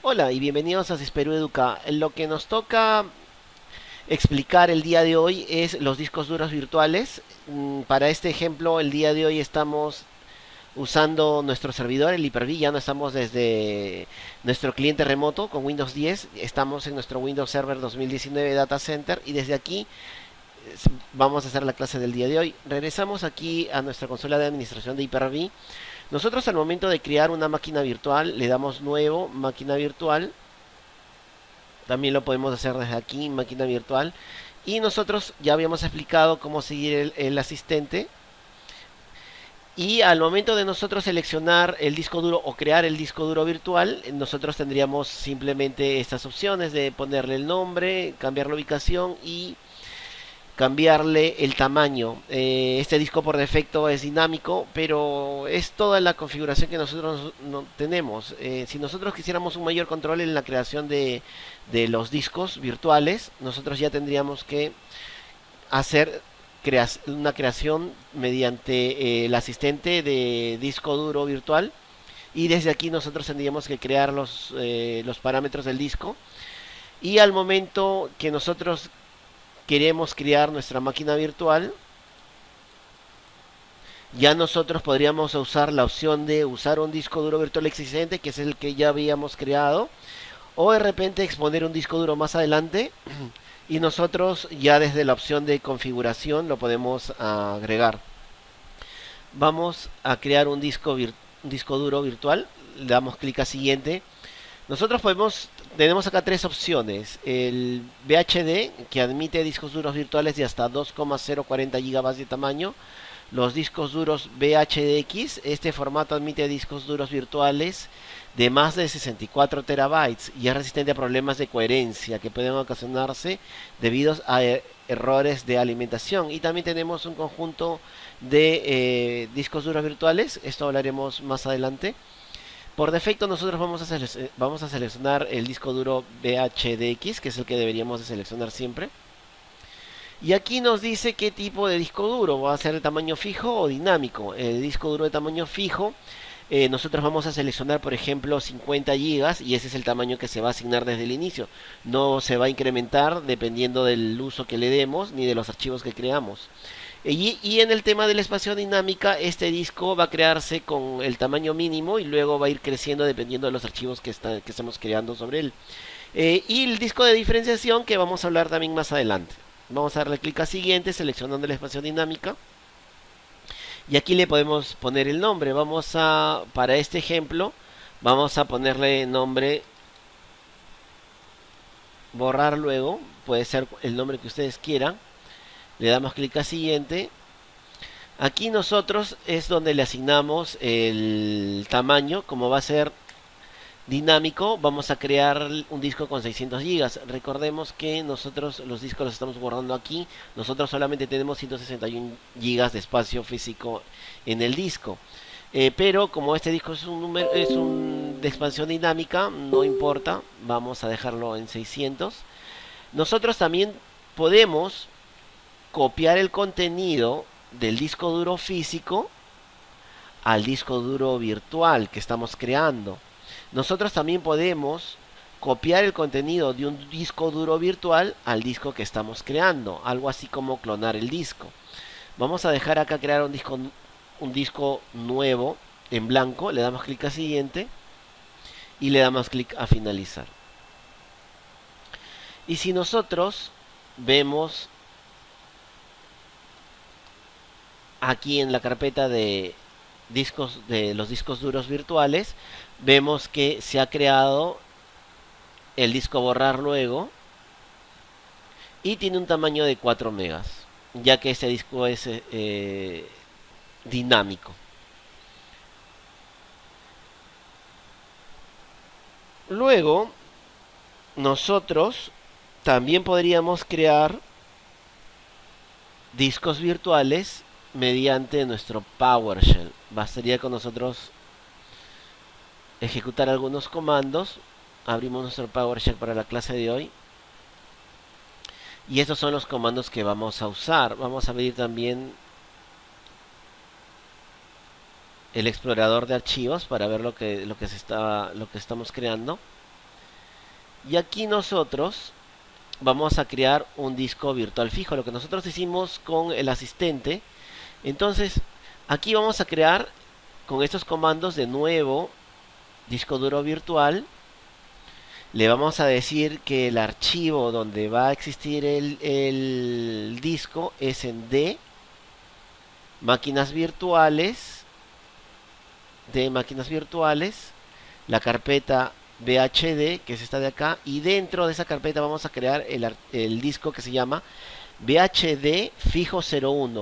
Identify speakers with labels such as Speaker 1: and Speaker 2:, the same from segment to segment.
Speaker 1: Hola y bienvenidos a Cisperú Educa. Lo que nos toca explicar el día de hoy es los discos duros virtuales. Para este ejemplo, el día de hoy estamos usando nuestro servidor, el Hyper-V. Ya no estamos desde nuestro cliente remoto con Windows 10. Estamos en nuestro Windows Server 2019 Data Center y desde aquí vamos a hacer la clase del día de hoy. Regresamos aquí a nuestra consola de administración de Hyper-V. Nosotros al momento de crear una máquina virtual le damos nuevo, máquina virtual. También lo podemos hacer desde aquí, máquina virtual. Y nosotros ya habíamos explicado cómo seguir el asistente. Y al momento de nosotros seleccionar el disco duro o crear el disco duro virtual, nosotros tendríamos simplemente estas opciones de ponerle el nombre, cambiar la ubicación y cambiarle el tamaño. Este disco por defecto es dinámico, pero es toda la configuración que nosotros no tenemos. Si nosotros quisiéramos un mayor control en la creación de los discos virtuales, nosotros ya tendríamos que hacer una creación mediante el asistente de disco duro virtual. Y desde aquí nosotros tendríamos que crear los parámetros del disco. Y al momento que nosotros queremos crear nuestra máquina virtual, ya nosotros podríamos usar la opción de usar un disco duro virtual existente, que es el que ya habíamos creado, o de repente exponer un disco duro más adelante y nosotros ya desde la opción de configuración lo podemos agregar. Vamos a crear un disco duro virtual, le damos clic a siguiente. Nosotros tenemos acá tres opciones. El VHD, que admite discos duros virtuales de hasta 2,040 GB de tamaño. Los discos duros VHDX, este formato admite discos duros virtuales de más de 64 terabytes y es resistente a problemas de coherencia que pueden ocasionarse debido a errores de alimentación. Y también tenemos un conjunto de discos duros virtuales, esto hablaremos más adelante. Por defecto nosotros vamos a seleccionar el disco duro VHDX, que es el que deberíamos de seleccionar siempre. Y aquí nos dice qué tipo de disco duro, va a ser de tamaño fijo o dinámico. El disco duro de tamaño fijo, nosotros vamos a seleccionar por ejemplo 50 gigas y ese es el tamaño que se va a asignar desde el inicio. No se va a incrementar dependiendo del uso que le demos ni de los archivos que creamos. Y en el tema de la espacio dinámica, este disco va a crearse con el tamaño mínimo y luego va a ir creciendo dependiendo de los archivos que estamos creando sobre él. Y el disco de diferenciación que vamos a hablar también más adelante. Vamos a darle clic a siguiente, seleccionando la espacio dinámica. Y aquí le podemos poner el nombre. Para este ejemplo, vamos a ponerle nombre, borrar luego. Puede ser el nombre que ustedes quieran. Le damos clic a siguiente. Aquí nosotros es donde le asignamos el tamaño, como va a ser dinámico, vamos a crear un disco con 600 gigas. Recordemos que nosotros los discos los estamos guardando aquí, nosotros solamente tenemos 161 gigas de espacio físico en el disco. Pero como este disco es de expansión dinámica, no importa, vamos a dejarlo en 600. Nosotros también podemos copiar el contenido del disco duro físico al disco duro virtual que estamos creando. Nosotros también podemos copiar el contenido de un disco duro virtual al disco que estamos creando, algo así como clonar el disco. Vamos a dejar acá crear un disco nuevo en blanco, le damos clic a siguiente y le damos clic a finalizar. Y si nosotros vemos aquí en la carpeta de los discos duros virtuales, vemos que se ha creado el disco borrar luego y tiene un tamaño de 4 megas, ya que este disco es dinámico. Luego, nosotros también podríamos crear discos virtuales mediante nuestro PowerShell. Bastaría con nosotros ejecutar algunos comandos. Abrimos nuestro PowerShell para la clase de hoy. Y estos son los comandos que vamos a usar. Vamos a abrir también el explorador de archivos para ver lo que estamos creando. Y aquí nosotros vamos a crear un disco virtual fijo, lo que nosotros hicimos con el asistente. Entonces, aquí vamos a crear con estos comandos de nuevo disco duro virtual. Le vamos a decir que el archivo donde va a existir el disco es en D, máquinas virtuales, de máquinas virtuales, la carpeta VHD, que es esta de acá, y dentro de esa carpeta vamos a crear el disco que se llama VHD fijo 01.VHD.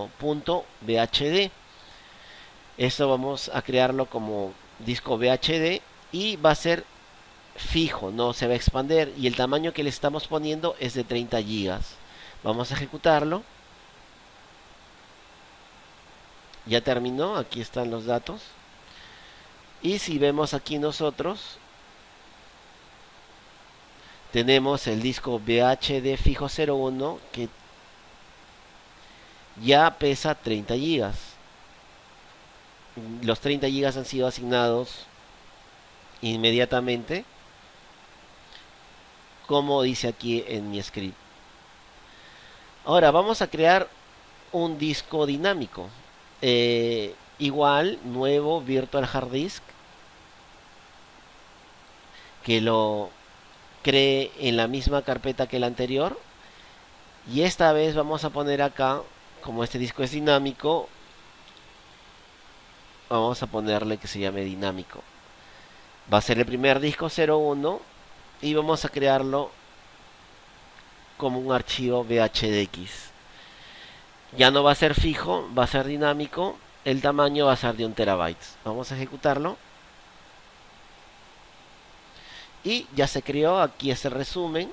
Speaker 1: Esto vamos a crearlo como disco VHD y va a ser fijo, no se va a expandir, y el tamaño que le estamos poniendo es de 30 gigas. Vamos a ejecutarlo. Ya terminó, aquí están los datos. Y si vemos aquí nosotros, tenemos el disco VHD fijo 01 que ya pesa 30 gigas. Los 30 gigas han sido asignados inmediatamente, como dice aquí en mi script. Ahora vamos a crear un disco dinámico. Igual, nuevo Virtual Hard Disk, que lo cree en la misma carpeta que el anterior. Y esta vez vamos a poner acá, como este disco es dinámico, vamos a ponerle que se llame dinámico. Va a ser el primer disco 01 y vamos a crearlo como un archivo VHDX. Ya no va a ser fijo, va a ser dinámico. El tamaño va a ser de 1 TB. Vamos a ejecutarlo. Y ya se creó, aquí es el resumen.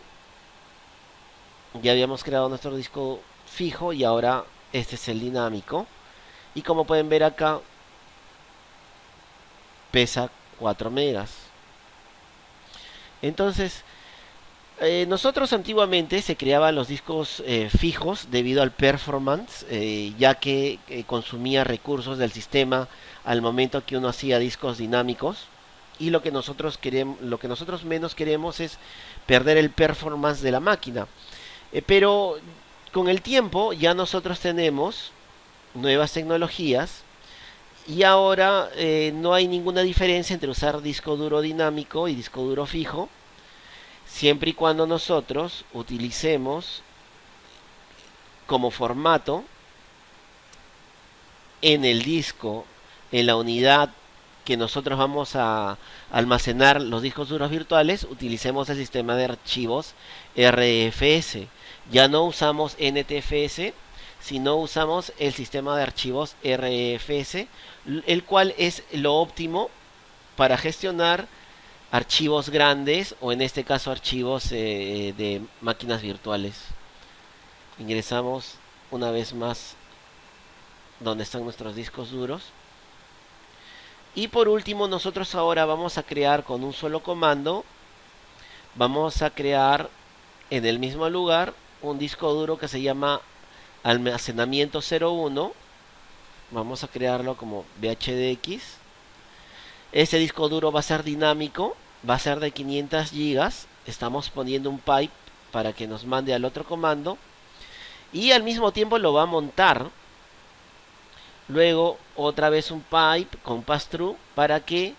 Speaker 1: Ya habíamos creado nuestro disco fijo y ahora este es el dinámico. Y como pueden ver acá, pesa 4 megas. Entonces, nosotros antiguamente se creaban los discos fijos debido al performance, ya que consumía recursos del sistema al momento que uno hacía discos dinámicos. Y lo que nosotros queremos, lo que nosotros menos queremos es perder el performance de la máquina. Pero con el tiempo ya nosotros tenemos nuevas tecnologías y ahora no hay ninguna diferencia entre usar disco duro dinámico y disco duro fijo, siempre y cuando nosotros utilicemos como formato en el disco, en la unidad que nosotros vamos a almacenar los discos duros virtuales, utilicemos el sistema de archivos RFS. Ya no usamos NTFS, sino usamos el sistema de archivos RFS, el cual es lo óptimo para gestionar archivos grandes o en este caso archivos de máquinas virtuales. Ingresamos una vez más donde están nuestros discos duros. Y por último nosotros ahora vamos a crear con un solo comando, vamos a crear en el mismo lugar un disco duro que se llama almacenamiento 01. Vamos a crearlo como VHDX. Este disco duro va a ser dinámico, va a ser de 500 gigas. Estamos poniendo un pipe para que nos mande al otro comando y al mismo tiempo lo va a montar. Luego otra vez un pipe con pass-through para que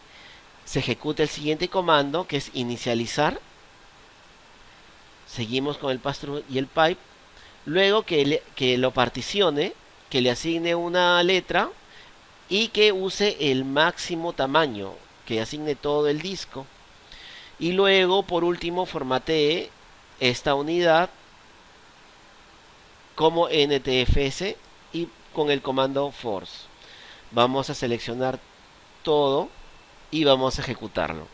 Speaker 1: se ejecute el siguiente comando, que es inicializar. Seguimos con el pass-through y el pipe. Luego que lo particione, que le asigne una letra y que use el máximo tamaño, que asigne todo el disco. Y luego, por último, formatee esta unidad como NTFS y con el comando force. Vamos a seleccionar todo y vamos a ejecutarlo.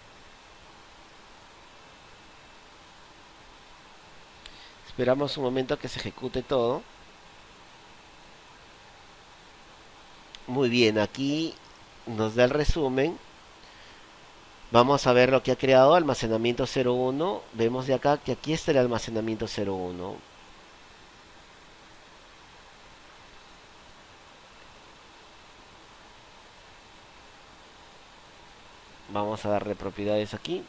Speaker 1: Esperamos un momento que se ejecute todo. Muy bien, aquí nos da el resumen. Vamos a ver lo que ha creado almacenamiento 01. Vemos de acá que aquí está el almacenamiento 01. Vamos a darle propiedades aquí.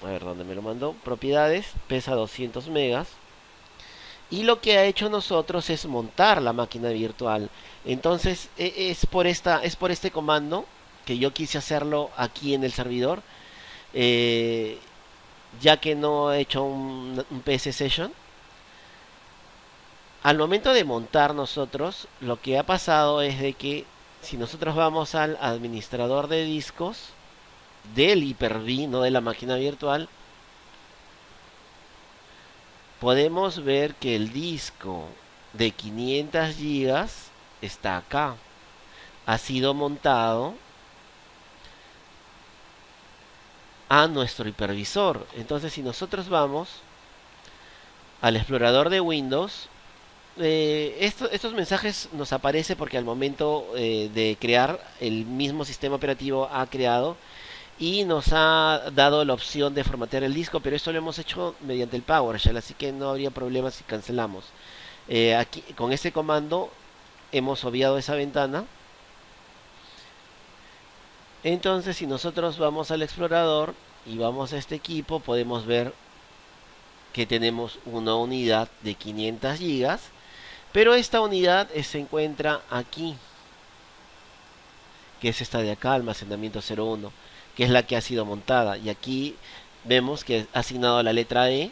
Speaker 1: A ver, ¿dónde me lo mandó? Propiedades, pesa 200 megas. Y lo que ha hecho nosotros es montar la máquina virtual. Entonces, es por este comando que yo quise hacerlo aquí en el servidor, eh, ya que no he hecho un PS Session. Al momento de montar nosotros, lo que ha pasado es de que si nosotros vamos al administrador de discos del Hyper-V, no de la máquina virtual, podemos ver que el disco de 500 gigas está acá. Ha sido montado a nuestro hipervisor. Entonces, si nosotros vamos al explorador de Windows, estos mensajes nos aparecen porque al momento de crear el mismo sistema operativo ha creado y nos ha dado la opción de formatear el disco, pero esto lo hemos hecho mediante el PowerShell, así que no habría problema si cancelamos. Aquí con este comando hemos obviado esa ventana. Entonces, si nosotros vamos al explorador y vamos a este equipo, podemos ver que tenemos una unidad de 500 gigas, pero esta unidad se encuentra aquí, que es esta de acá, almacenamiento 01, que es la que ha sido montada. Y aquí vemos que ha asignado la letra E,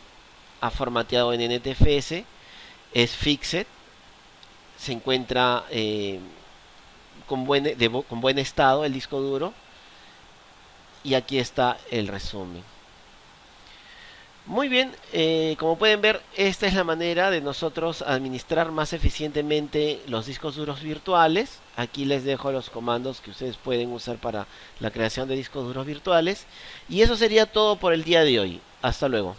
Speaker 1: ha formateado en NTFS, es fixed, se encuentra con buen estado el disco duro. Y aquí está el resumen. Muy bien, como pueden ver, esta es la manera de nosotros administrar más eficientemente los discos duros virtuales. Aquí les dejo los comandos que ustedes pueden usar para la creación de discos duros virtuales. Y eso sería todo por el día de hoy. Hasta luego.